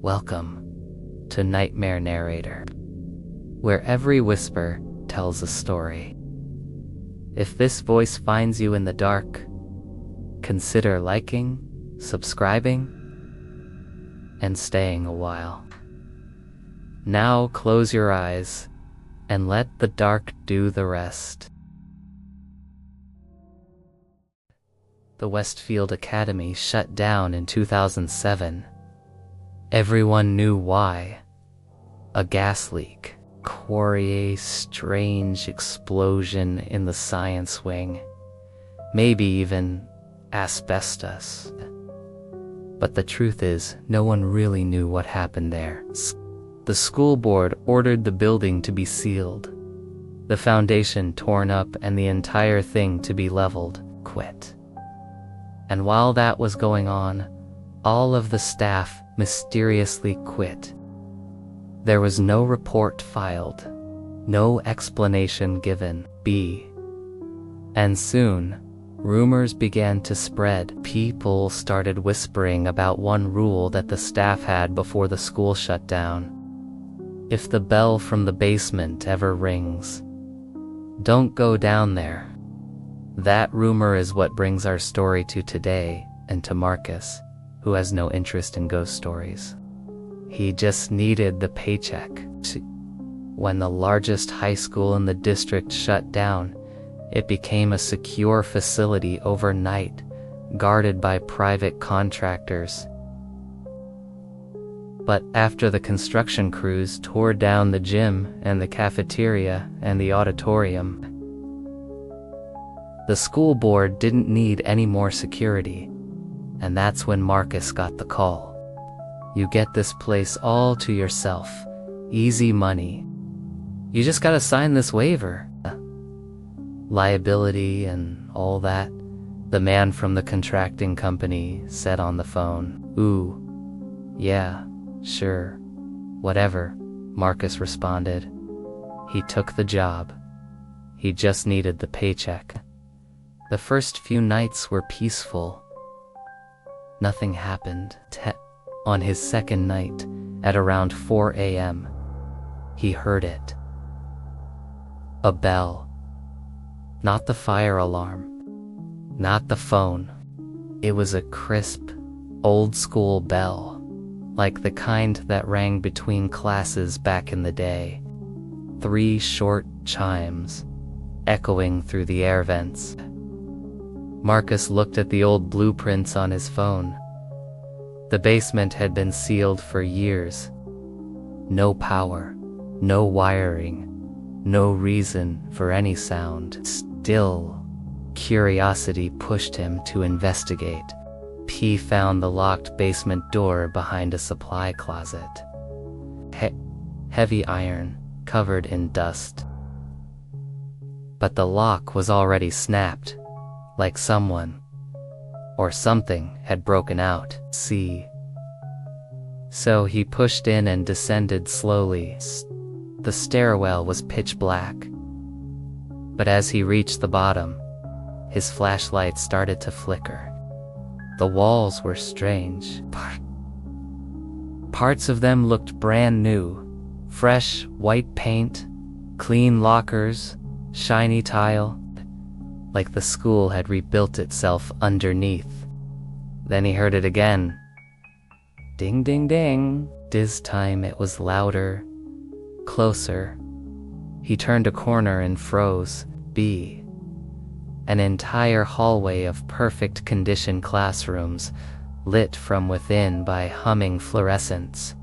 Welcome to Nightmare Narrator, where every whisper tells a story. If this voice finds you in the dark, consider liking, subscribing, and staying a while. Now close your eyes and let the dark do the rest. The Westfield Academy shut down in 2007. Everyone knew why. A gas leak. A strange explosion in the science wing. Maybe even asbestos. But the truth is, no one really knew what happened there. The school board ordered the building to be sealed, the foundation torn up, and the entire thing to be leveled. Quit. And while that was going on, all of the staff mysteriously quit. There was no report filed, no explanation given. And soon, rumors began to spread. People started whispering about one rule that the staff had before the school shut down. If the bell from the basement ever rings, don't go down there. That rumor is what brings our story to today, and to Marcus, who has no interest in ghost stories. He just needed the paycheck. When the largest high school in the district shut down, it became a secure facility overnight, guarded by private contractors. But after the construction crews tore down the gym and the cafeteria and the auditorium, the school board didn't need any more security. And that's when Marcus got the call. You get this place all to yourself. Easy money. You just gotta sign this waiver. Liability and all that, the man from the contracting company said on the phone. Ooh, yeah, sure, whatever, Marcus responded. He took the job. He just needed the paycheck. The first few nights were peaceful. Nothing happened. On his second night, at around 4 a.m., he heard it. A bell. Not the fire alarm. Not the phone. It was a crisp, old-school bell, like the kind that rang between classes back in the day. 3 short chimes, echoing through the air vents. Marcus looked at the old blueprints on his phone. The basement had been sealed for years. No power, no wiring, no reason for any sound. Still, curiosity pushed him to investigate. He found the locked basement door behind a supply closet. Heavy iron, covered in dust. But the lock was already snapped. Like someone or something had broken out. So he pushed in and descended slowly. The stairwell was pitch black. But as he reached the bottom, his flashlight started to flicker. The walls were strange. Parts of them looked brand new. Fresh, white paint, clean lockers, shiny tile. Like the school had rebuilt itself underneath. Then he heard it again. Ding, ding, ding. This time it was louder, closer. He turned a corner and froze. An entire hallway of perfect condition classrooms, lit from within by humming fluorescents.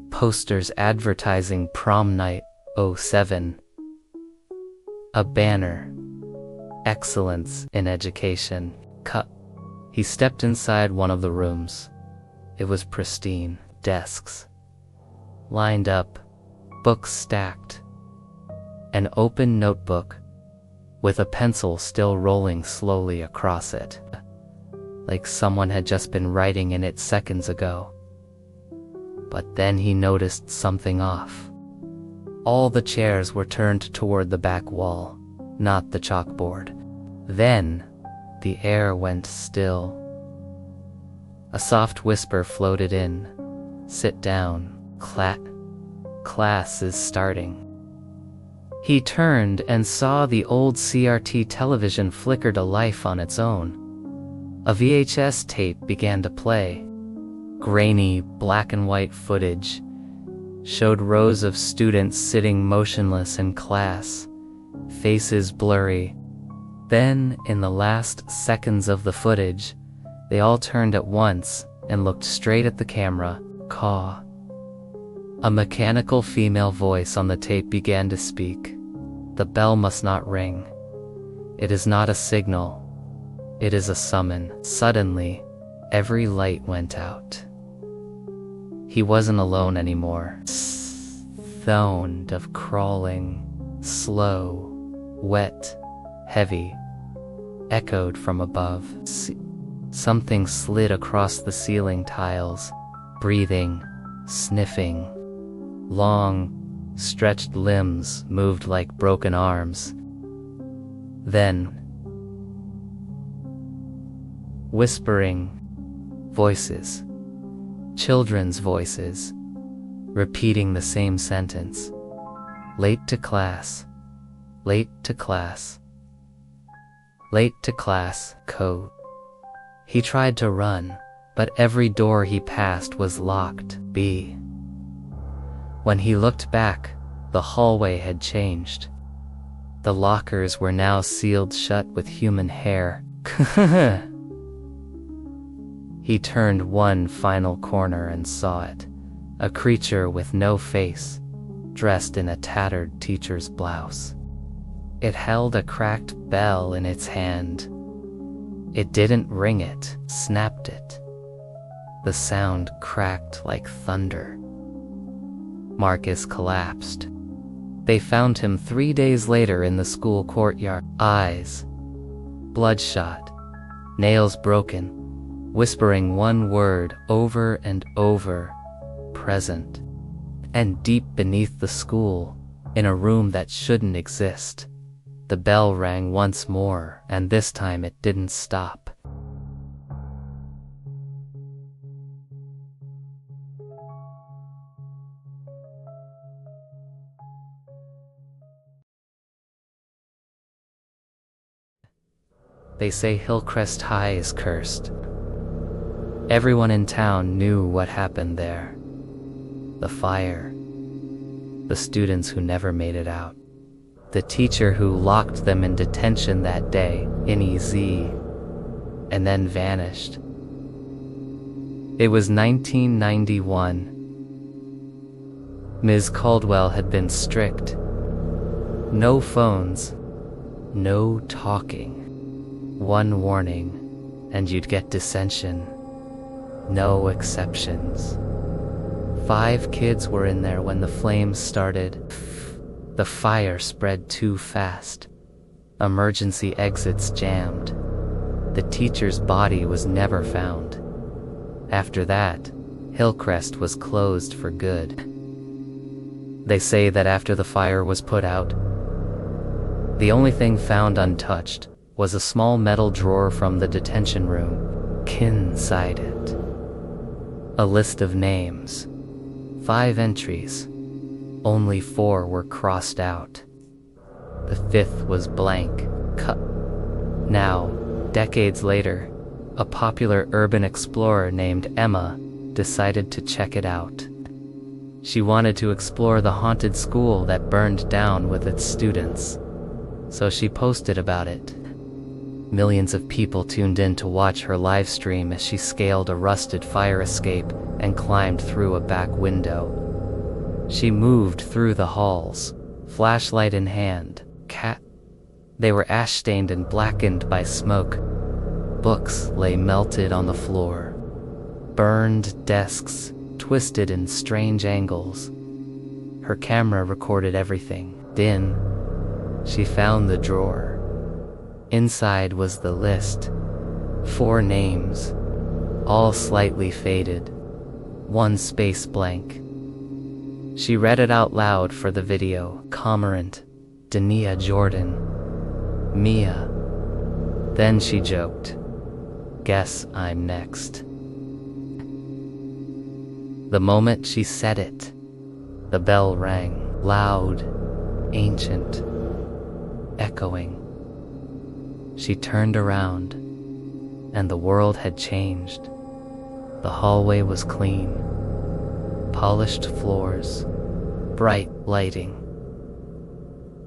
Posters advertising prom night '07. A banner. Excellence in education. He stepped inside one of the rooms. It was pristine. Desks lined up, books stacked. An open notebook with a pencil still rolling slowly across it, like someone had just been writing in it seconds ago. But then he noticed something off. All the chairs were turned toward the back wall, not the chalkboard. Then, the air went still. A soft whisper floated in. "Sit down. Class is starting." He turned and saw the old CRT television flicker to life on its own. A VHS tape began to play. Grainy, black and white footage showed rows of students sitting motionless in class, faces blurry. Then, in the last seconds of the footage, they all turned at once and looked straight at the camera. Caw. A mechanical female voice on the tape began to speak. "The bell must not ring. It is not a signal. It is a summon." Suddenly, every light went out. He wasn't alone anymore. Sound of crawling, slow, wet, heavy, echoed from above. Something slid across the ceiling tiles, breathing, sniffing. Long, stretched limbs moved like broken arms. Then, whispering voices, children's voices, repeating the same sentence. "Late to class, late to class, late to class." Code. He tried to run, but every door he passed was locked. B. When he looked back, the hallway had changed. The lockers were now sealed shut with human hair. He turned one final corner and saw it. A creature with no face, dressed in a tattered teacher's blouse. It held a cracked bell in its hand. It didn't ring it, snapped it. The sound cracked like thunder. Marcus collapsed. They found him 3 days later in the school courtyard. Eyes bloodshot, nails broken, whispering one word over and over, "present." And deep beneath the school, in a room that shouldn't exist, the bell rang once more, and this time it didn't stop. They say Hillcrest High is cursed. Everyone in town knew what happened there. The fire, the students who never made it out, the teacher who locked them in detention that day in EZ, and then vanished. It was 1991. Ms. Caldwell had been strict. No phones, no talking. One warning, and you'd get dissension. No exceptions. 5 kids were in there when the flames started. The fire spread too fast. Emergency exits jammed. The teacher's body was never found. After that, Hillcrest was closed for good. They say that after the fire was put out, the only thing found untouched was a small metal drawer from the detention room. Inside it, a list of names. 5 entries. Only 4 were crossed out. The 5th was blank. Cut. Now, decades later, a popular urban explorer named Emma decided to check it out. She wanted to explore the haunted school that burned down with its students, so she posted about it. Millions of people tuned in to watch her live stream as she scaled a rusted fire escape and climbed through a back window. She moved through the halls, flashlight in hand. They were ash-stained and blackened by smoke. Books lay melted on the floor. Burned desks twisted in strange angles. Her camera recorded everything. Then, she found the drawer. Inside was the list. 4 names, all slightly faded. 1 space blank. She read it out loud for the video. Cormorant, Dania Jordan, Mia. Then she joked, "Guess I'm next." The moment she said it, the bell rang, loud, ancient, echoing. She turned around, and the world had changed. The hallway was clean, polished floors, bright lighting,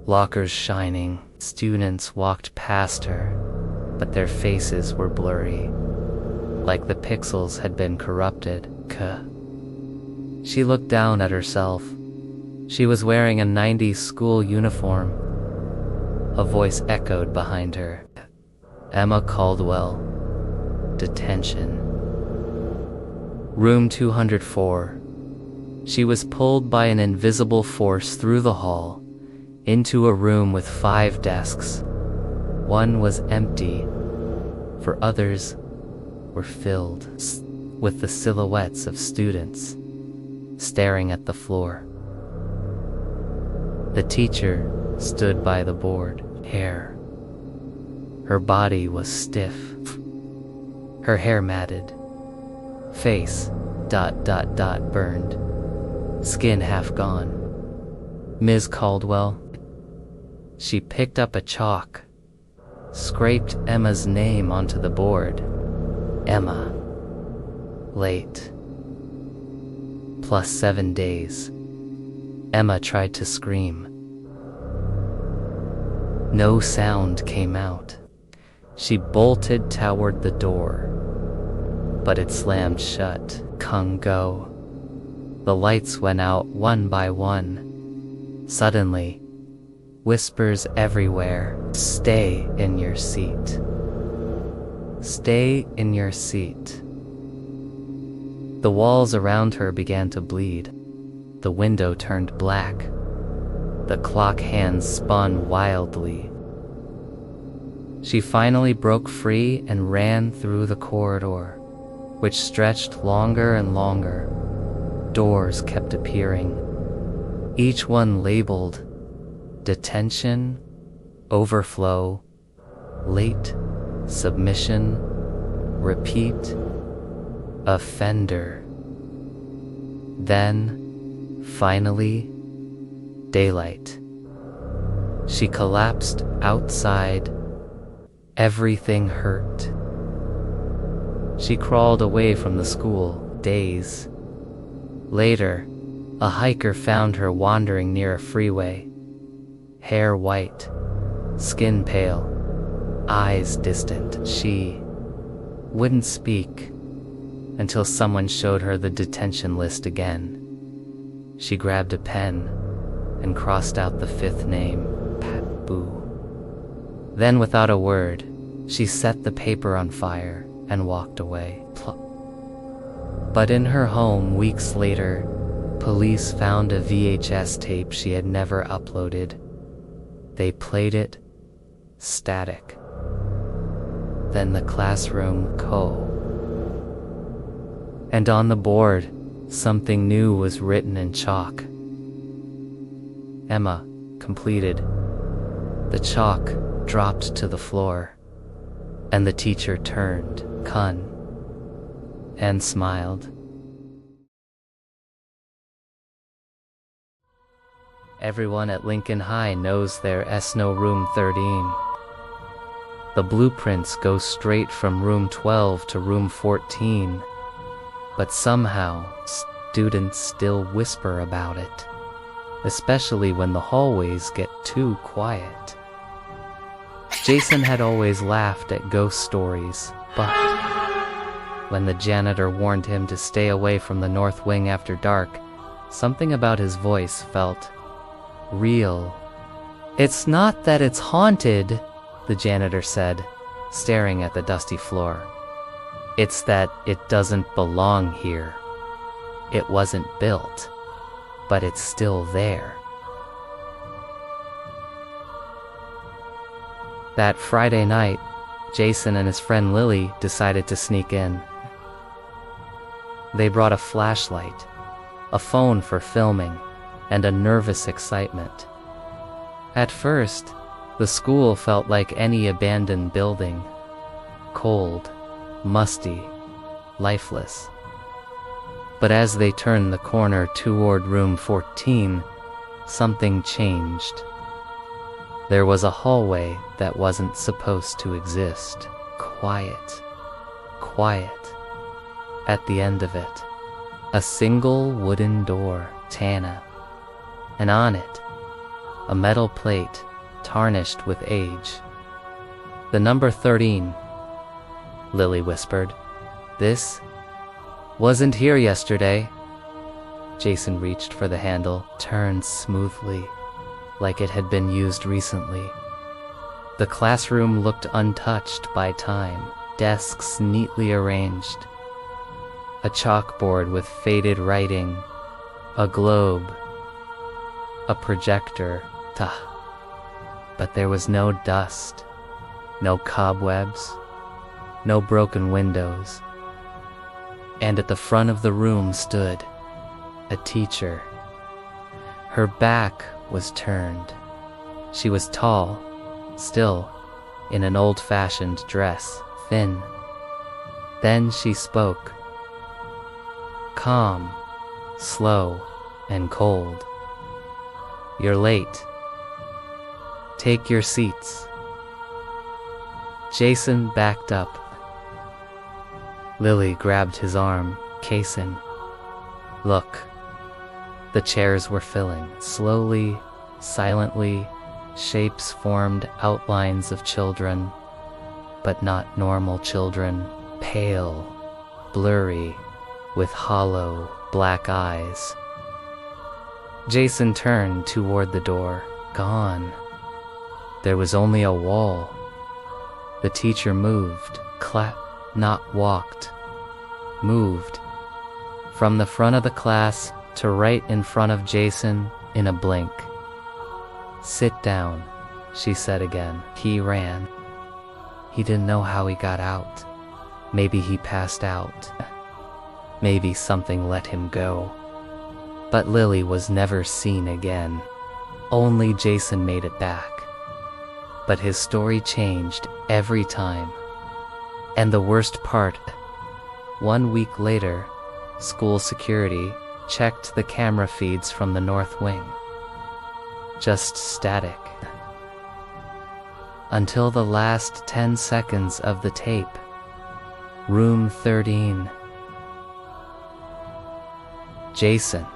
lockers shining. Students walked past her, but their faces were blurry, like the pixels had been corrupted. She looked down at herself. She was wearing a 90s school uniform. A voice echoed behind her. Emma Caldwell. Detention. Room 204. She was pulled by an invisible force through the hall, into a room with 5 desks. One was empty, for others were filled with the silhouettes of students staring at the floor. The teacher stood by the board, hair. Her body was stiff, her hair matted, face ... burned, skin half gone. Ms. Caldwell. She picked up a chalk, scraped Emma's name onto the board. Emma. Late. +7 days. Emma tried to scream. No sound came out. She bolted toward the door, but it slammed shut. Go. The lights went out one by one. Suddenly, whispers everywhere. Stay in your seat. Stay in your seat. The walls around her began to bleed. The window turned black. The clock hands spun wildly. She finally broke free and ran through the corridor, which stretched longer and longer. Doors kept appearing, each one labeled detention, overflow, late, submission, repeat, offender. Then, finally, daylight. She collapsed outside. Everything hurt. She crawled away from the school, days. Later, a hiker found her wandering near a freeway. Hair white, skin pale, eyes distant. She wouldn't speak until someone showed her the detention list again. She grabbed a pen and crossed out the 5th name, Pat Boo. Then, without a word, she set the paper on fire and walked away. But in her home, weeks later, police found a VHS tape she had never uploaded. They played it, static. Then the classroom, and on the board, something new was written in chalk. Emma, completed. The chalk dropped to the floor, and the teacher turned, and smiled. Everyone at Lincoln High knows their SNO Room 13. The blueprints go straight from Room 12 to Room 14, but somehow students still whisper about it, especially when the hallways get too quiet. Jason had always laughed at ghost stories, but when the janitor warned him to stay away from the north wing after dark, something about his voice felt real. "It's not that it's haunted," the janitor said, staring at the dusty floor. "It's that it doesn't belong here. It wasn't built, but it's still there." That Friday night, Jason and his friend Lily decided to sneak in. They brought a flashlight, a phone for filming, and a nervous excitement. At first, the school felt like any abandoned building. Cold, musty, lifeless. But as they turned the corner toward room 14, something changed. There was a hallway that wasn't supposed to exist. Quiet. At the end of it, a single wooden door, Tana, and on it, a metal plate tarnished with age. The number 13, Lily whispered. This wasn't here yesterday. Jason reached for the handle, turned smoothly, like it had been used recently. The classroom looked untouched by time, desks neatly arranged, a chalkboard with faded writing, a globe, a projector, but there was no dust, no cobwebs, no broken windows. And at the front of the room stood a teacher. Her back was turned. She was tall, still, in an old-fashioned dress, thin. Then she spoke. Calm, slow, and cold. You're late. Take your seats. Jason backed up. Lily grabbed his arm. Jason, look. The chairs were filling. Slowly, silently, shapes formed, outlines of children, but not normal children. Pale, blurry, with hollow, black eyes. Jason turned toward the door. Gone. There was only a wall. The teacher moved, not walked, moved, from the front of the class to right in front of Jason in a blink. Sit down, she said again. He ran. He didn't know how he got out. Maybe he passed out. Maybe something let him go. But Lily was never seen again. Only Jason made it back. But his story changed every time. And the worst part, 1 week later, school security checked the camera feeds from the north wing. Just static. Until the last 10 seconds of the tape. Room 13. Jason.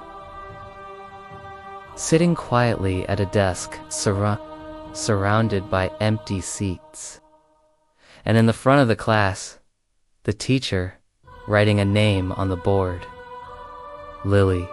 Sitting quietly at a desk, surrounded by empty seats. And in the front of the class, the teacher writing a name on the board. Lily.